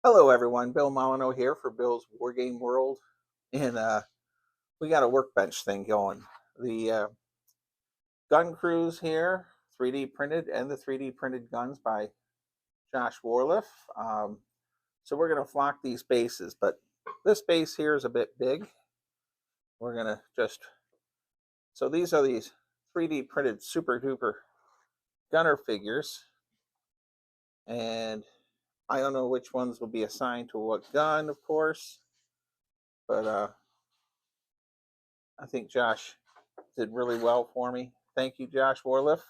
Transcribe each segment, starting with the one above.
Hello everyone, Bill Molyneux here for Bill's Wargame World, and we got a workbench thing going. The gun crews here, 3D printed, and the 3D printed guns by Josh Warliff. So we're going to flock these bases, but this base here is a bit big. We're going to so these are these 3D printed super duper gunner figures, and I don't know which ones will be assigned to what gun, of course, but I think Josh did really well for me. Thank you, Josh Warliff.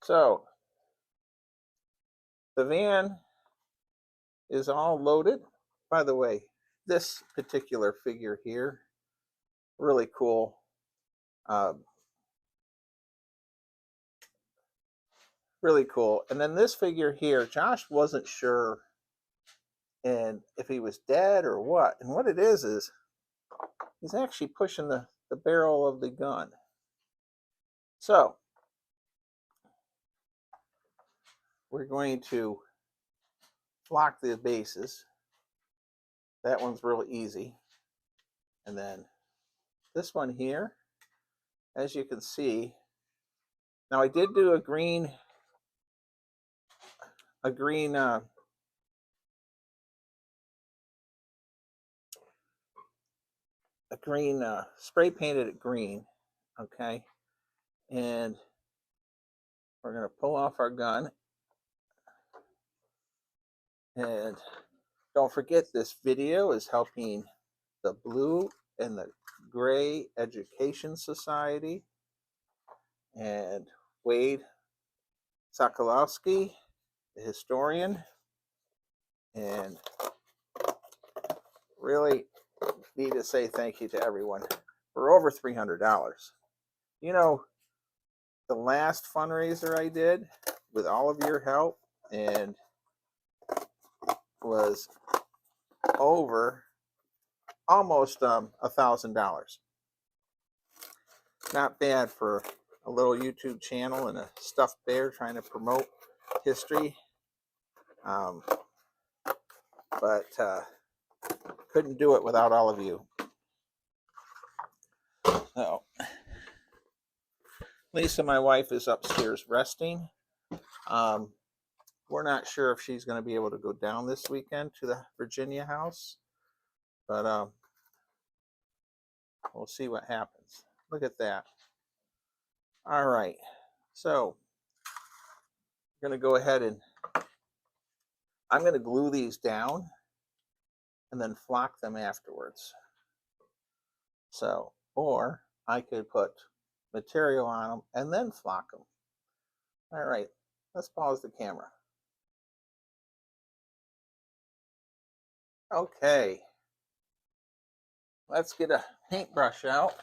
So the van is all loaded. By the way, this particular figure here, really cool. Really cool. And then this figure here, Josh wasn't sure and if he was dead or what. And what it is he's actually pushing the barrel of the gun. So we're going to flock the bases. That one's real easy. And then this one here, as you can see, now I did do a green spray painted it green, okay? And we're gonna pull off our gun. And don't forget, this video is helping the Blue and the Gray Education Society and Wade Sokolowski, the historian, and really need to say thank you to everyone. We're over $300. You know, the last fundraiser I did with all of your help and was over almost $1,000. Not bad for a little YouTube channel and a stuffed bear trying to promote history. But couldn't do it without all of you. So Lisa, my wife, is upstairs resting. We're not sure if she's going to be able to go down this weekend to the Virginia house, but we'll see what happens. Look at that. All right, so I'm going to go ahead and I'm going to glue these down and then flock them afterwards. So, or I could put material on them and then flock them. All right, let's pause the camera. Okay, let's get a paintbrush out.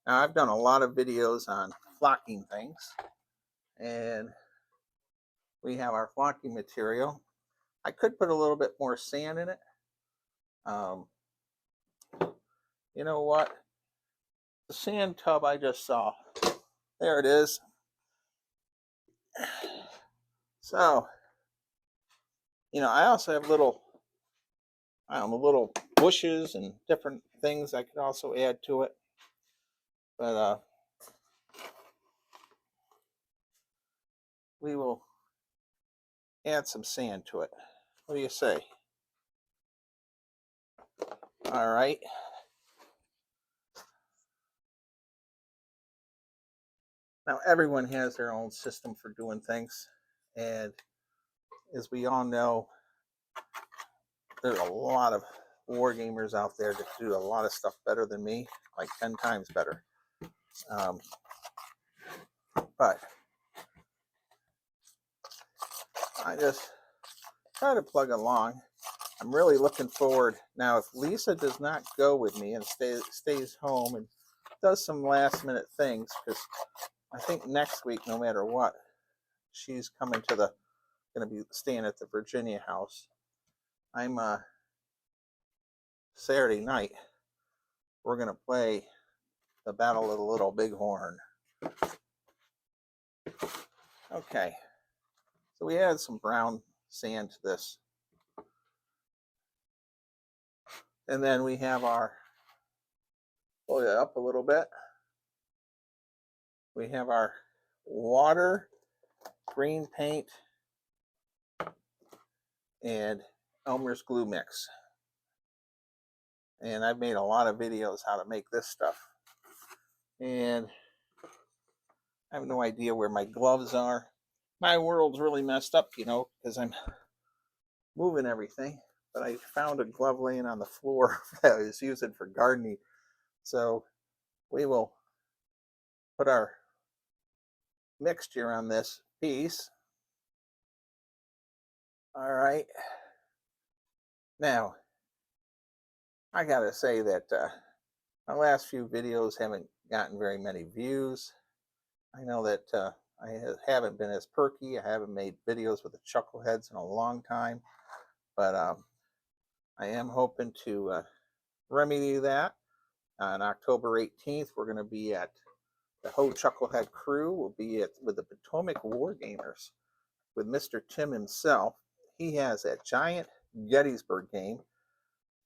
Now, I've done a lot of videos on flocking things, and we have our flocking material. I could put a little bit more sand in it. You know what? The sand tub I just saw. There it is. So, you know, I also have little bushes and different things I could also add to it. But we will add some sand to it. What do you say? All right. Now, everyone has their own system for doing things. And as we all know, there's a lot of war gamers out there that do a lot of stuff better than me, like 10 times better. But I just try to plug along. I'm really looking forward. Now, if Lisa does not go with me and stays home and does some last minute things, because I think next week, no matter what, she's coming to going to be staying at the Virginia house. I'm Saturday night, we're going to play the Battle of the Little Bighorn. Okay, So we add some brown sand to this. And then we have our, pull it up a little bit. We have our water, green paint, and Elmer's glue mix. And I've made a lot of videos how to make this stuff. And I have no idea where my gloves are. My world's really messed up, you know, because I'm moving everything. But I found a glove laying on the floor that I was using for gardening. So we will put our mixture on this piece. All right. Now, I gotta say that my last few videos haven't gotten very many views. I know that I haven't been as perky. I haven't made videos with the chuckleheads in a long time, but I am hoping to remedy that. On October 18th, we're going to be at the Ho Chucklehead crew. We'll be with the Potomac Wargamers with Mr. Tim himself. He has that giant Gettysburg game,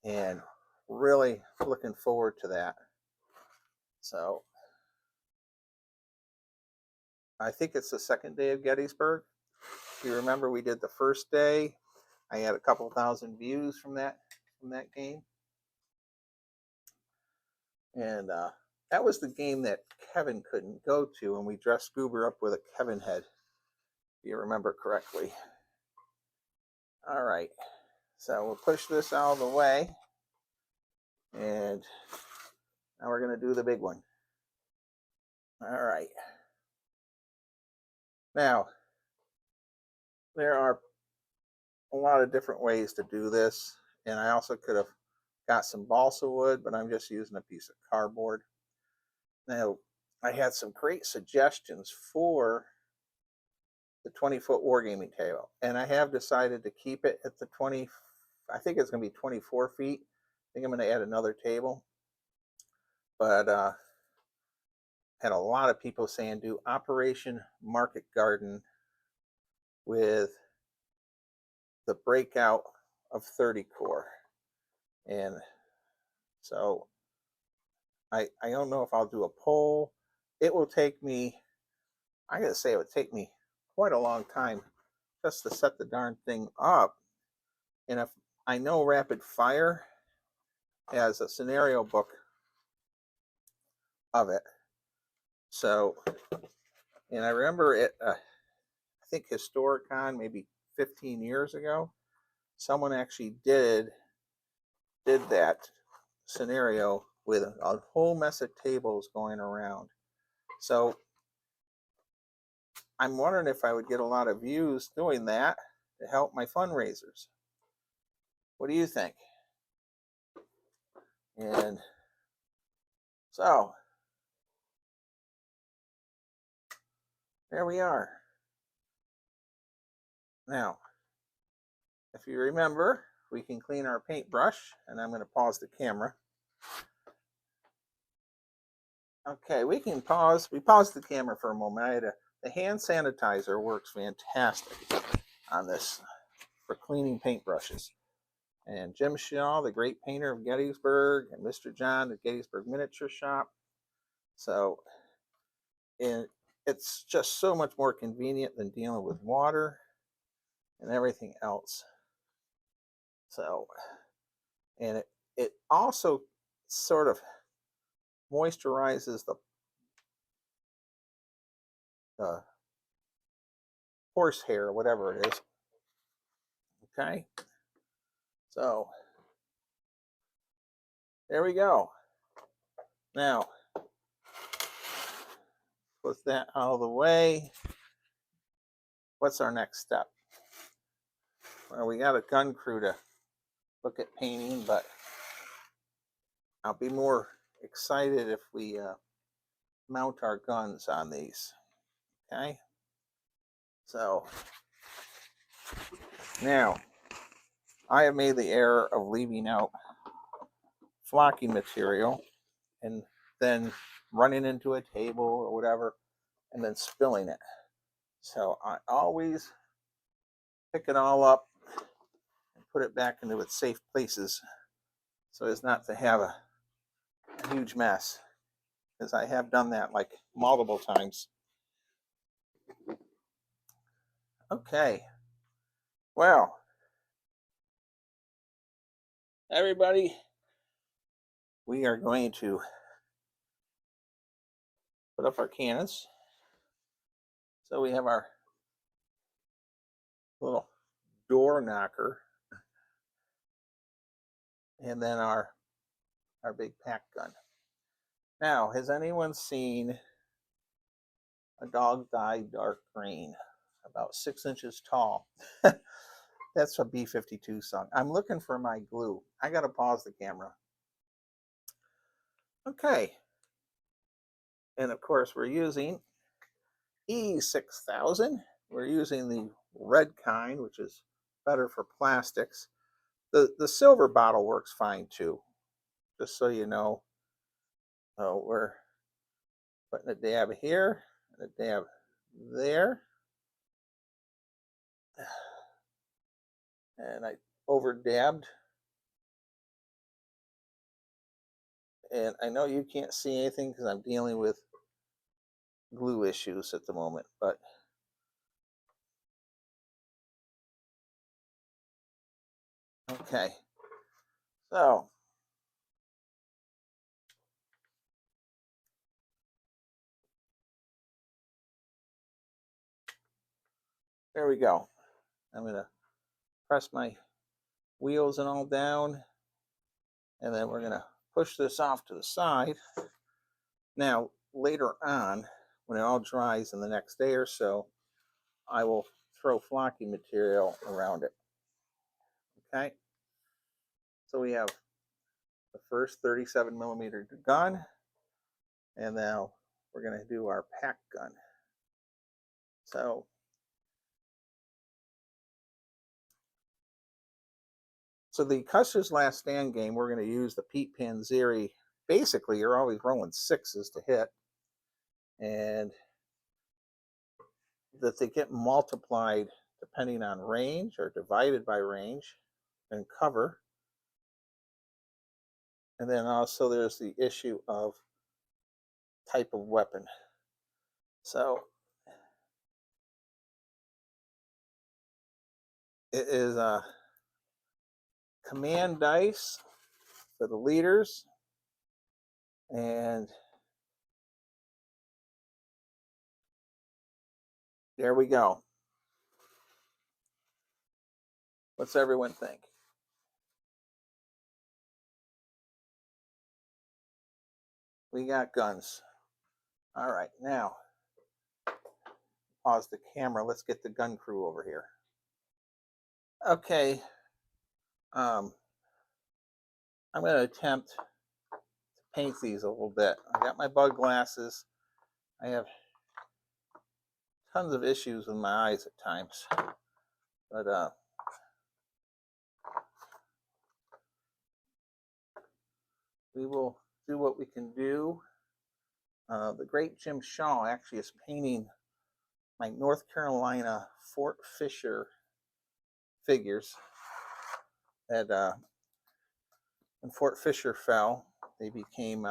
and really looking forward to that. So I think it's the second day of Gettysburg. If you remember, we did the first day. I had a couple thousand views from that game, and that was the game that Kevin couldn't go to, and we dressed Goober up with a Kevin head, if you remember correctly. All right, so we'll push this out of the way, and now we're going to do the big one. All right. Now, there are a lot of different ways to do this, and I also could have got some balsa wood, but I'm just using a piece of cardboard. Now, I had some great suggestions for the 20-foot wargaming table, and I have decided to keep it at the 20. I think it's going to be 24 feet. I think I'm going to add another table, but had a lot of people saying do Operation Market Garden with the breakout of 30 core, and so I don't know if I'll do a poll. It will take me, I gotta say, it would take me quite a long time just to set the darn thing up. And if I know Rapid Fire has a scenario book of it, so, and I remember it, I think Historicon maybe 15 years ago, someone actually did that scenario with a whole mess of tables going around. So I'm wondering if I would get a lot of views doing that to help my fundraisers. What do you think? And so there we are. Now, if you remember, we can clean our paintbrush, and I'm going to pause the camera. Okay, we can pause. We paused the camera for a moment. The hand sanitizer works fantastic on this for cleaning paintbrushes. And Jim Shaw, the great painter of Gettysburg, and Mr. John at Gettysburg Miniature Shop. So, and it's just so much more convenient than dealing with water and everything else. So, and it also sort of moisturizes the horsehair or whatever it is. Okay, so there we go. Now, put that out of the way. What's our next step? Well, we got a gun crew to look at painting, but I'll be more excited if we mount our guns on these. Okay, so now I have made the error of leaving out flocking material and then running into a table or whatever and then spilling it. So I always pick it all up and put it back into its safe places so as not to have a huge mess, because I have done that like multiple times. Okay, well, everybody, we are going to put up our cannons. So we have our little door knocker, and then our big pack gun. Now, has anyone seen a dog dyed dark green, about 6 inches tall? That's a B-52 song. I'm looking for my glue. I gotta pause the camera. Okay, and of course we're using E6000. We're using the red kind, which is better for plastics. The silver bottle works fine too, just so you know. So we're putting a dab here and a dab there. And I over dabbed. And I know you can't see anything because I'm dealing with glue issues at the moment, but okay. So there we go. I'm gonna press my wheels and all down, and then we're gonna push this off to the side. Now, later on, when it all dries in the next day or so, I will throw flocking material around it. Okay. So we have the first 37mm gun, and now we're going to do our pack gun. So the Custer's Last Stand game, we're going to use the Pete Panzeri. Basically, you're always rolling sixes to hit, and that they get multiplied depending on range or divided by range and cover. And then also there's the issue of type of weapon. So it is a command dice for the leaders, and there we go. What's everyone think? We got guns. All right, now pause the camera. Let's get the gun crew over here. Okay, I'm going to attempt to paint these a little bit. I got my bug glasses. I have tons of issues with my eyes at times, but we will do what we can do. The great Jim Shaw actually is painting my North Carolina Fort Fisher figures. That when Fort Fisher fell, they became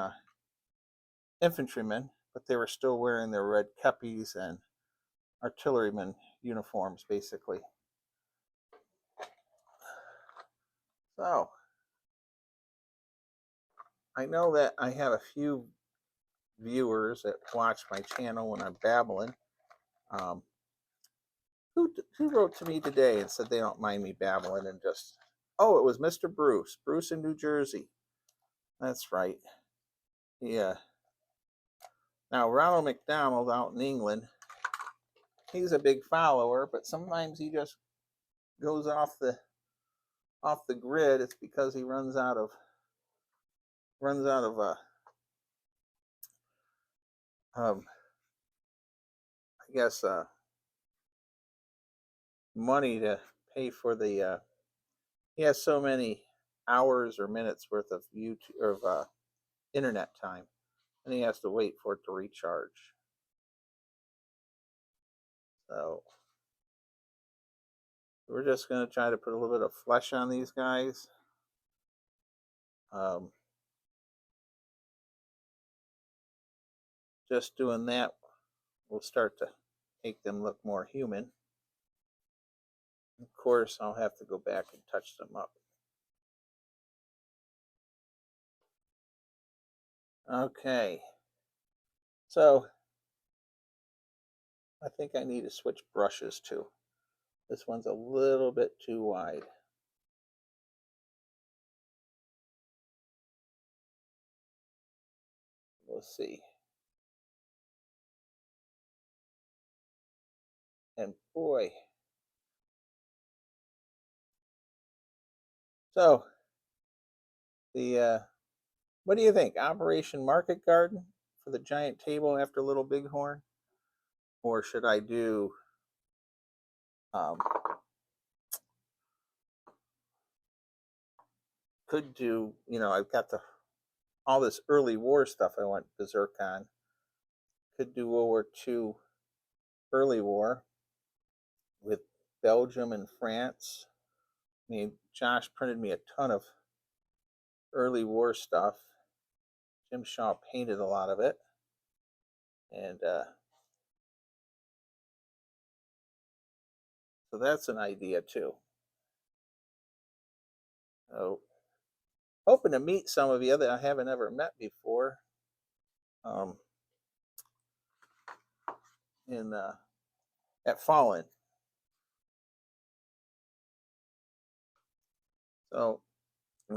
infantrymen, but they were still wearing their red kepis and artilleryman uniforms, basically. So I know that I have a few viewers that watch my channel when I'm babbling. Who wrote to me today and said they don't mind me babbling and just, oh, it was Mr. Bruce in New Jersey. That's right. Yeah. Now Ronald McDonald out in England, he's a big follower, but sometimes he just goes off the grid. It's because he runs out of I guess money to pay for the he has so many hours or minutes worth of YouTube of internet time, and he has to wait for it to recharge. So We're just going to try to put a little bit of flesh on these guys. Just doing that will start to make them look more human. Of course, I'll have to go back and touch them up. Okay. So, I think I need to switch brushes too. This one's a little bit too wide. We'll see. And boy. So, what do you think? Operation Market Garden for the giant table after Little Bighorn? Or should I do could do, I've got all this early war stuff I went berserk on. Could do World War II early war with Belgium and France. I mean, Josh printed me a ton of early war stuff. Jim Shaw painted a lot of it. And so that's an idea too. So, hoping to meet some of you that I haven't ever met before. At Fallen. So,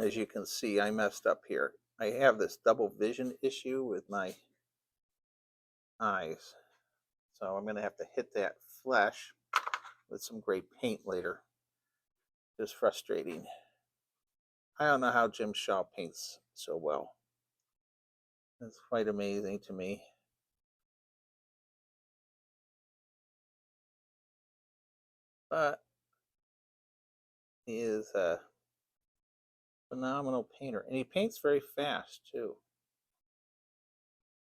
as you can see, I messed up here. I have this double vision issue with my eyes. So I'm going to have to hit that flesh with some gray paint later. Just frustrating. I don't know how Jim Shaw paints so well. It's quite amazing to me. But he is a phenomenal painter. And he paints very fast, too.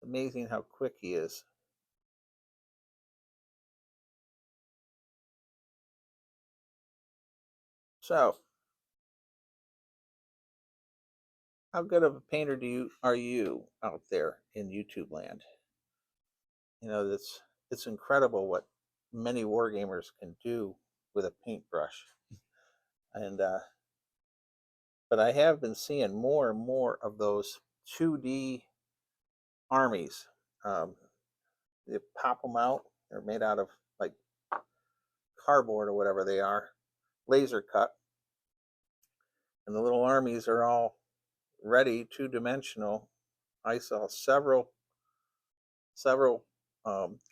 Amazing how quick he is. So, how good of a painter are you out there in YouTube land? It's incredible what many wargamers can do with a paintbrush. And but I have been seeing more and more of those 2D armies. They pop them out. They're made out of like cardboard or whatever they are, laser cut, and the little armies are all ready, two-dimensional. I saw several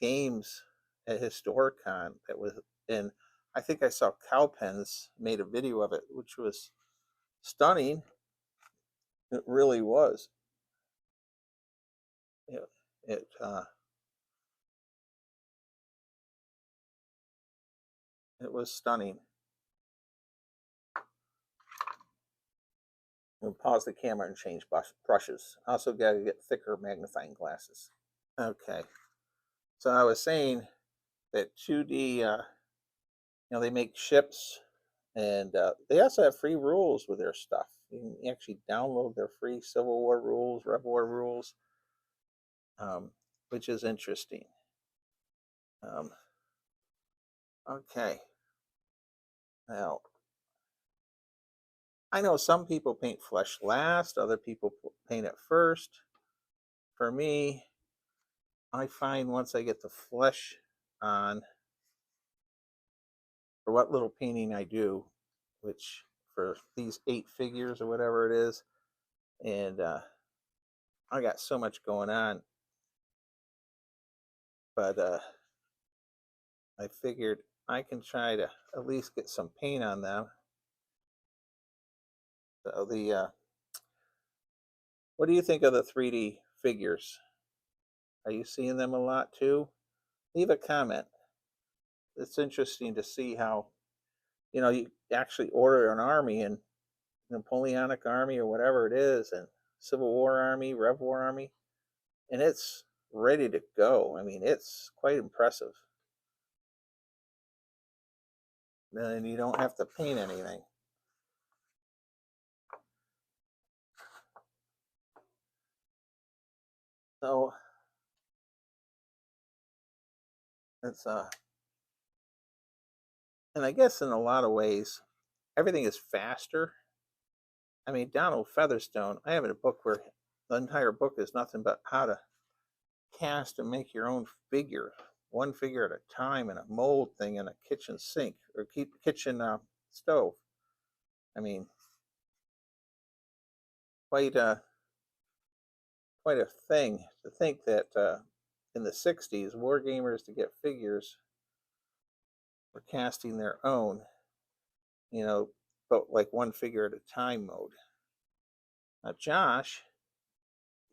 games at Historicon that was in. I think I saw Cowpens made a video of it, which was stunning. It really was. It it it was stunning. We'll pause the camera and change brushes. Also, got to get thicker magnifying glasses. Okay, so I was saying that 2D, they make ships, and they also have free rules with their stuff. You can actually download their free Civil War rules, Rev War rules, which is interesting. Okay, now I know some people paint flesh last, other people paint it first. For me, I find once I get the flesh on, for what little painting I do, which for these 8 figures or whatever it is, and I got so much going on, but I figured I can try to at least get some paint on them. So what do you think of the 3D figures? Are you seeing them a lot too? Leave a comment. It's interesting to see how, you actually order an army, and Napoleonic army or whatever it is, and Civil War army, Rev War army, and it's ready to go. I mean, it's quite impressive. then you don't have to paint anything. So it's and I guess in a lot of ways, everything is faster. I mean, Donald Featherstone, I have a book where the entire book is nothing but how to cast and make your own figure, one figure at a time, in a mold thing in a kitchen sink or kitchen stove. I mean, quite a thing to think that in the 60s, wargamers to get figures were casting their own, you know, but like one figure at a time mode. Now, Josh,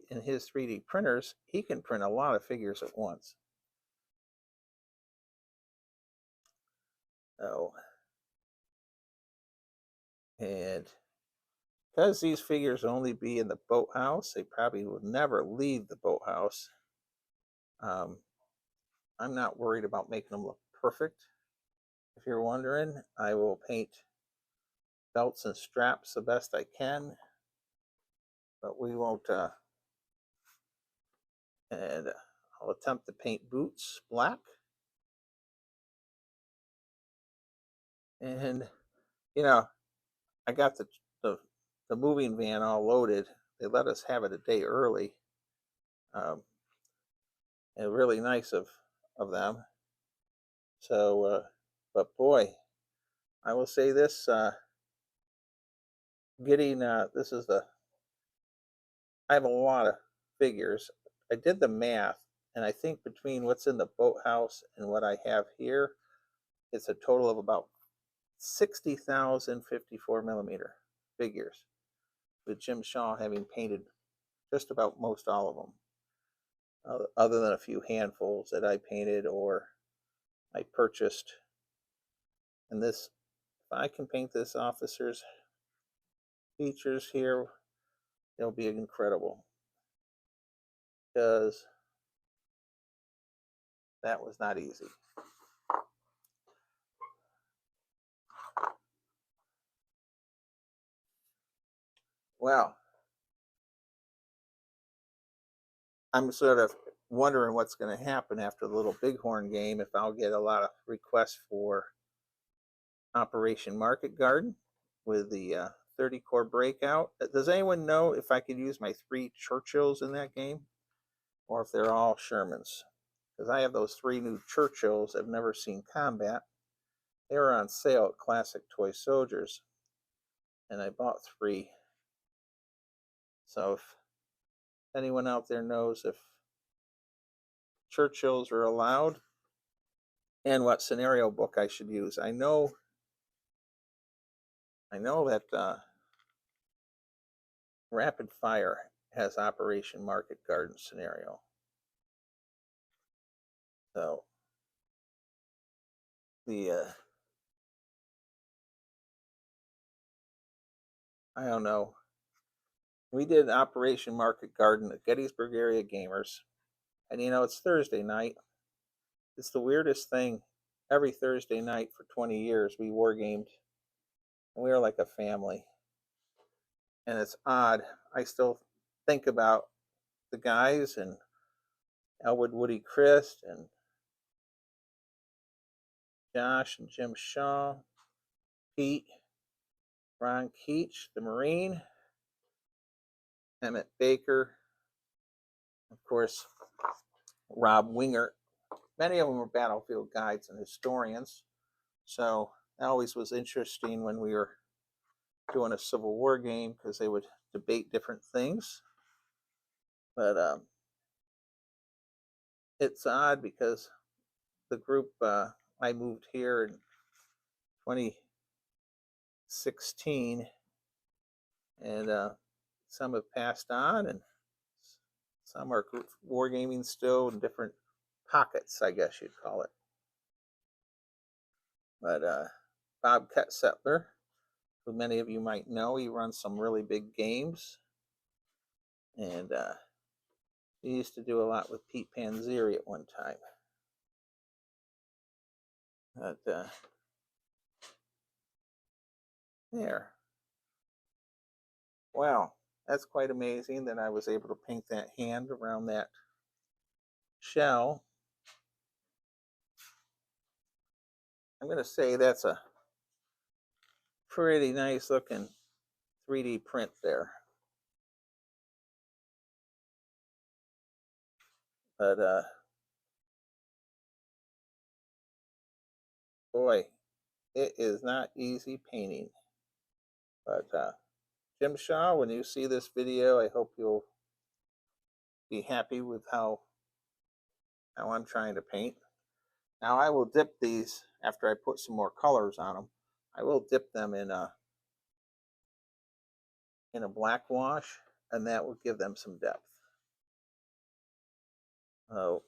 in his 3D printers, he can print a lot of figures at once. So, and because these figures only be in the boathouse, they probably will never leave the boathouse. I'm not worried about making them look perfect. If you're wondering, I will paint belts and straps the best I can, but we won't, and I'll attempt to paint boots black. And, you know, I got the moving van all loaded. They let us have it a day early. And really nice of them. So, but boy, I will say this: getting this is the I have a lot of figures. I did the math, and I think between what's in the boathouse and what I have here, it's a total of about 60,000 54mm figures, with Jim Shaw having painted just about most all of them, other than a few handfuls that I painted or I purchased. And this, if I can paint this officer's features here, it'll be incredible, because that was not easy. Well, I'm sort of wondering what's going to happen after the Little Bighorn game, if I'll get a lot of requests for Operation Market Garden with the 30 core breakout. Does anyone know if I could use my 3 Churchills in that game, or if they're all Shermans? Because I have those 3 new Churchills I've never seen combat. They were on sale at Classic Toy Soldiers, and I bought 3. So if anyone out there knows if Churchills are allowed and what scenario book I should use. I know that Rapid Fire has Operation Market Garden scenario. So the I don't know. We did Operation Market Garden at Gettysburg Area Gamers, and it's Thursday night. It's the weirdest thing. Every Thursday night for 20 years, we wargamed, and we were like a family. And it's odd. I still think about the guys and Elwood Woody Christ and Josh and Jim Shaw, Pete, Ron Keach, the Marine, Emmett Baker, of course, Rob Winger. Many of them were battlefield guides and historians. So that always was interesting when we were doing a Civil War game, because they would debate different things. But it's odd because the group, I moved here in 2016, and some have passed on, and some are wargaming still in different pockets, I guess you'd call it. But Bob Ketsettler, who many of you might know, he runs some really big games, and he used to do a lot with Pete Panzeri at one time. But There. Wow, that's quite amazing that I was able to paint that hand around that shell. I'm going to say that's a pretty nice looking 3D print there. But boy, it is not easy painting. But Jim Shaw, when you see this video, I hope you'll be happy with how I'm trying to paint. Now I will dip these after I put some more colors on them. I will dip them in a black wash, and that will give them some depth. Oh,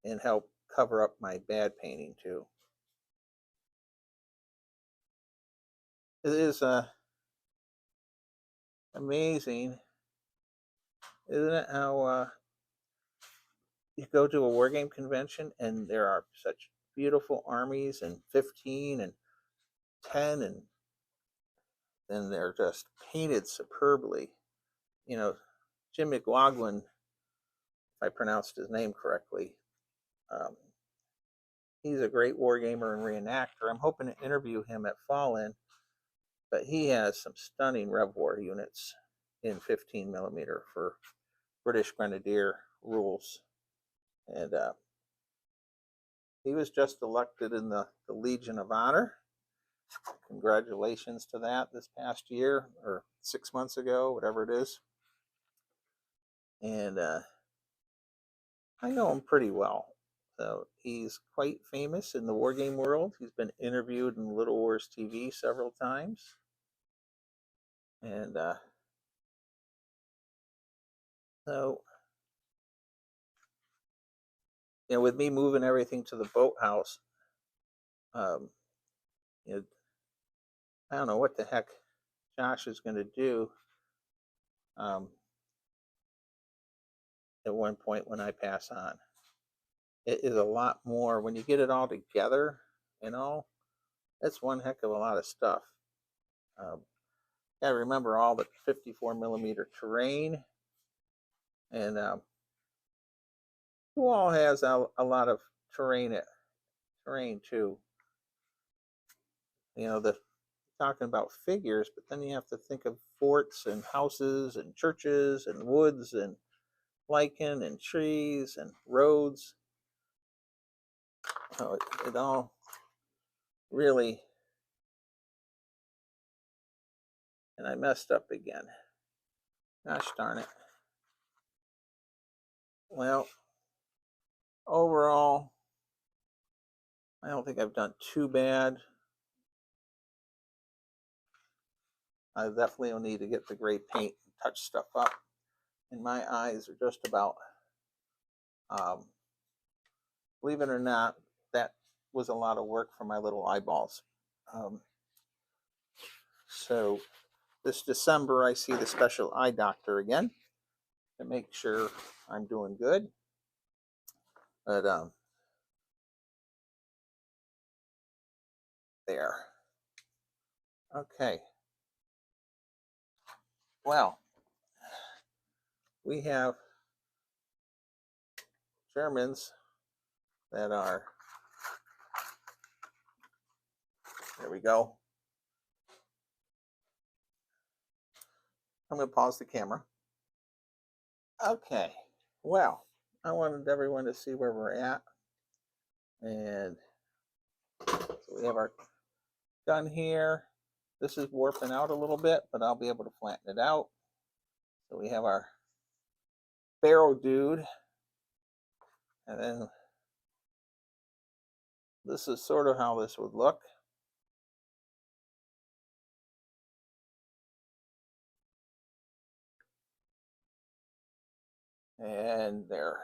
and help cover up my bad painting too. It is amazing, isn't it, how you go to a war game convention and there are such beautiful armies and 15 and 10, and then they're just painted superbly. You know, Jim McLaughlin, if I pronounced his name correctly, he's a great wargamer and reenactor. I'm hoping to interview him at Fall In, but he has some stunning Rev War units in 15 millimeter for British Grenadier rules. And he was just elected in the Legion of Honor. Congratulations to that this past year, or 6 months ago, whatever it is. And I know him pretty well. So he's quite famous in the wargame world. He's been interviewed in Little Wars TV several times. And so, you know, with me moving everything to the boathouse, you know, I don't know what the heck Josh is going to do at one point when I pass on. It is a lot more when you get it all together, you know, it's one heck of a lot of stuff. Gotta remember all the 54 millimeter terrain, and who all has a lot of terrain too. You know, the talking about figures, but then you have to think of forts and houses and churches and woods and lichen and trees and roads. So it all really, and I messed up again. Gosh darn it. Well, overall, I don't think I've done too bad. I definitely will need to get the gray paint and touch stuff up. And my eyes are just about, believe it or not, that was a lot of work for my little eyeballs. So this December, I see the special eye doctor again to make sure I'm doing good. But there. Okay. Well, we have Germans that are, there we go. I'm going to pause the camera. Okay. Well, I wanted everyone to see where we're at. And so we have our gun here. This is warping out a little bit, but I'll be able to flatten it out. So we have our barrel dude. And then this is sort of how this would look. And there.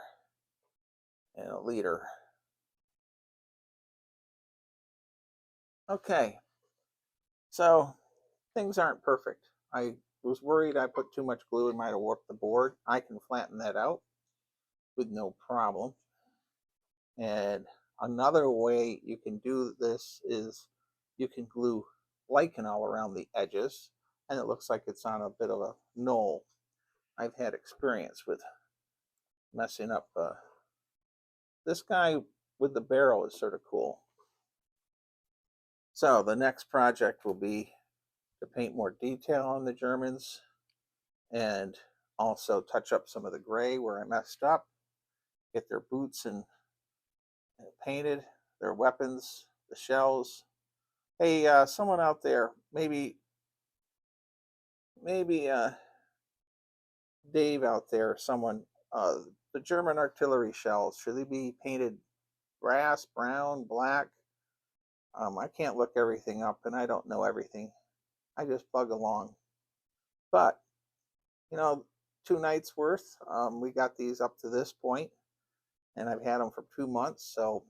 And a leader. Okay. So things aren't perfect. I was worried I put too much glue and might have warped the board. I can flatten that out with no problem. And another way you can do this is you can glue lichen all around the edges, and it looks like it's on a bit of a knoll. I've had experience with messing up. This guy with the barrel is sort of cool. So the next project will be to paint more detail on the Germans and also touch up some of the gray where I messed up, get their boots and painted, their weapons, the shells. Hey, someone out there, maybe Dave out there, someone, the German artillery shells, should they be painted brass, brown, black? I can't look everything up and I don't know everything. I just plug along. But, you know, 2 nights worth, we got these up to this point and I've had them for 2 months. So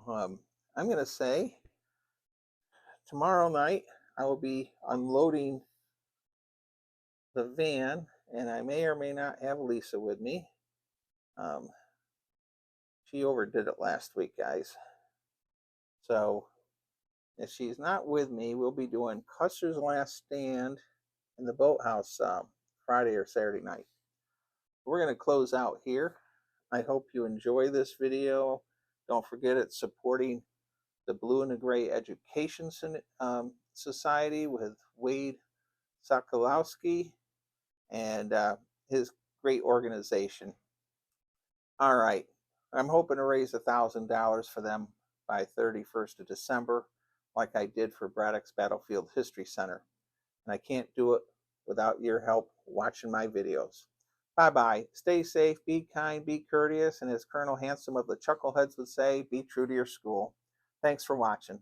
I'm going to say tomorrow night I will be unloading the van, and I may or may not have Lisa with me. She overdid it last week, guys. So if she's not with me, we'll be doing Custer's Last Stand in the boathouse Friday or Saturday night. We're going to close out here. I hope you enjoy this video. Don't forget it's supporting the Blue and the Gray Education Society with Wade Sokolowski and his great organization. All right, I'm hoping to raise $1,000 for them by 31st of December, like I did for Braddock's Battlefield History Center. And I can't do it without your help watching my videos. Bye-bye. Stay safe, be kind, be courteous, and as Colonel Handsome of the Chuckleheads would say, be true to your school. Thanks for watching.